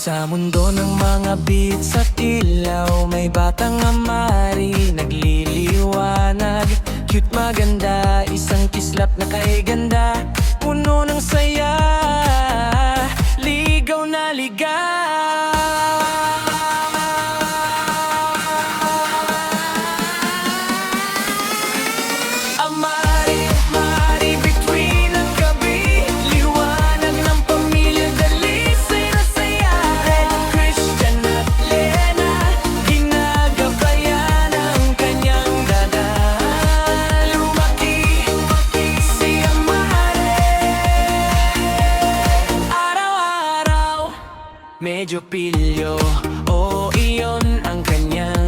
Sa mundo ng mga beats at ilaw, may batang amari nagliliwanag. Cute, maganda, isang kislap na kay ganda, puno ng saya, ligaw na ligaw. Amari, mari, between ang gabi, liwanag ng pamilya, dalisay na saya. Christian at Lena, ginagabayan ang kanyang dada. Lumaki si Amari, araw-araw medyo pilyo, o iyon ang kanyang